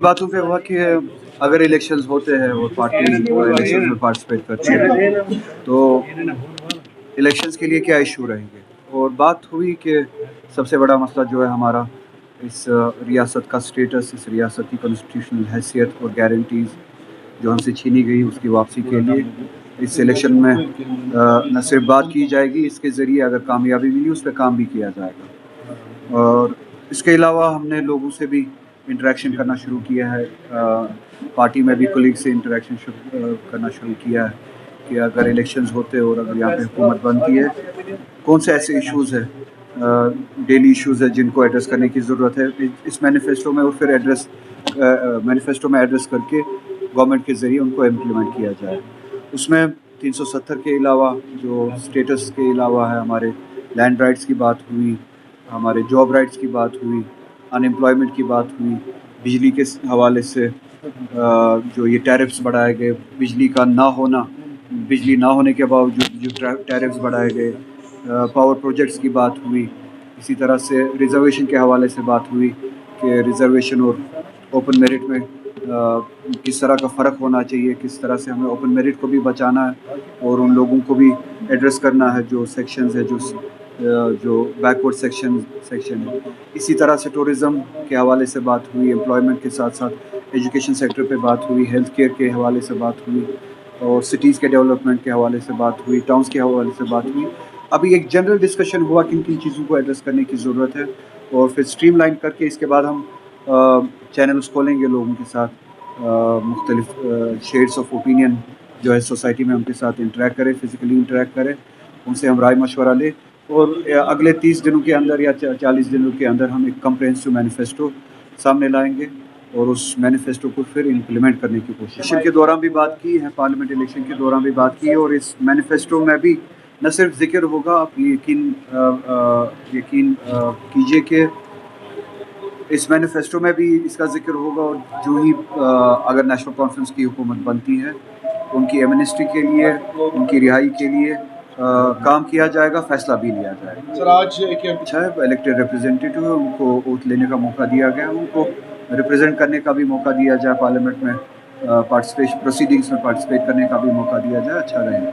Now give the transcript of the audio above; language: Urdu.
باتوں پہ ہوا کہ اگر الیکشنز ہوتے ہیں اور پارٹی الیکشنز میں پارٹیسپیٹ کرتی ہے تو الیکشنز کے لیے کیا ایشو رہیں گے. اور بات ہوئی کہ سب سے بڑا مسئلہ جو ہے ہمارا اس ریاست کا سٹیٹس، اس ریاست کی کنسٹیٹیوشنل حیثیت اور گارنٹیز جو ہم سے چھینی گئی اس کی واپسی کے لیے اس الیکشن میں نہ صرف بات کی جائے گی، اس کے ذریعے اگر کامیابی ملی اس پہ کام بھی کیا جائے گا. اور اس کے علاوہ ہم نے لوگوں سے بھی انٹریکشن کرنا شروع کیا ہے، پارٹی میں بھی کولیگ سے انٹریکشن کرنا شروع کیا ہے کہ اگر الیکشنز ہوتے اور اگر یہاں پہ حکومت بنتی ہے کون سے ایسے ایشوز ہیں، ڈیلی ایشوز ہیں جن کو ایڈریس کرنے کی ضرورت ہے اس مینیفیسٹو میں، اور پھر مینیفیسٹو میں ایڈریس کر کے گورنمنٹ کے ذریعے ان کو امپلیمنٹ کیا جائے. اس میں 370 کے علاوہ جو سٹیٹس کے علاوہ ہے، ہمارے لینڈ رائٹس کی بات ہوئی، ہمارے جاب رائٹس کی بات ہوئی، ان ایمپلائمنٹ کی بات ہوئی، بجلی کے حوالے سے جو یہ ٹیرفز بڑھائے گئے، بجلی نہ ہونے کے باوجود جو ٹیرفز بڑھائے گئے، پاور پروجیکٹس کی بات ہوئی. اسی طرح سے ریزرویشن کے حوالے سے بات ہوئی کہ ریزرویشن اور اوپن میرٹ میں کس طرح کا فرق ہونا چاہیے، کس طرح سے ہمیں اوپن میرٹ کو بھی بچانا ہے اور ان لوگوں کو بھی ایڈریس کرنا ہے جو سیکشنز ہے جو بیکورڈ سیکشن ہے. اسی طرح سے ٹورزم کے حوالے سے بات ہوئی، امپلائمنٹ کے ساتھ ساتھ ایجوکیشن سیکٹر پہ بات ہوئی، ہیلتھ کیئر کے حوالے سے بات ہوئی، اور سٹیز کے ڈیولپمنٹ کے حوالے سے بات ہوئی، ٹاؤنس کے حوالے سے بات ہوئی. ابھی ایک جنرل ڈسکشن ہوا کن کن چیزوں کو ایڈریس کرنے کی ضرورت ہے، اور پھر اسٹریم لائن کر کے اس کے بعد ہم چینلز کھولیں گے لوگوں کے ساتھ، مختلف شیڈس آف اوپینین جو ہے سوسائٹی میں ان کے ساتھ انٹریکٹ کریں، فزیکلی انٹریکٹ کریں، ان سے ہم رائے مشورہ لیں، اور اگلے 30 دنوں کے اندر یا 40 دنوں کے اندر ہم ایک کمپریہنسو مینیفیسٹو سامنے لائیں گے اور اس مینیفیسٹو کو پھر امپلیمنٹ کرنے کی کوشش. الیکشن کے دوران بھی بات کی ہے، پارلیمنٹ الیکشن کے دوران بھی بات کی ہے، اور اس مینیفیسٹو میں بھی نہ صرف ذکر ہوگا، آپ یقین کیجئے کہ اس مینیفیسٹو میں بھی اس کا ذکر ہوگا، اور جو ہی اگر نیشنل کانفرنس کی حکومت بنتی ہے ان کی ایمنسٹی کے لیے، ان کی رہائی کے لیے کام کیا جائے گا، فیصلہ بھی لیا جائے گا. سر آج اچھا ہے، الیکٹڈ ریپرزینٹیٹیو ہے، ان کو اوتھ لینے کا موقع دیا گیا، ان کو ریپرزینٹ کرنے کا بھی موقع دیا جائے، پارلیمنٹ میں پروسیڈنگس میں پارٹیسپیٹ کرنے کا بھی موقع دیا جائے، اچھا رہے گا.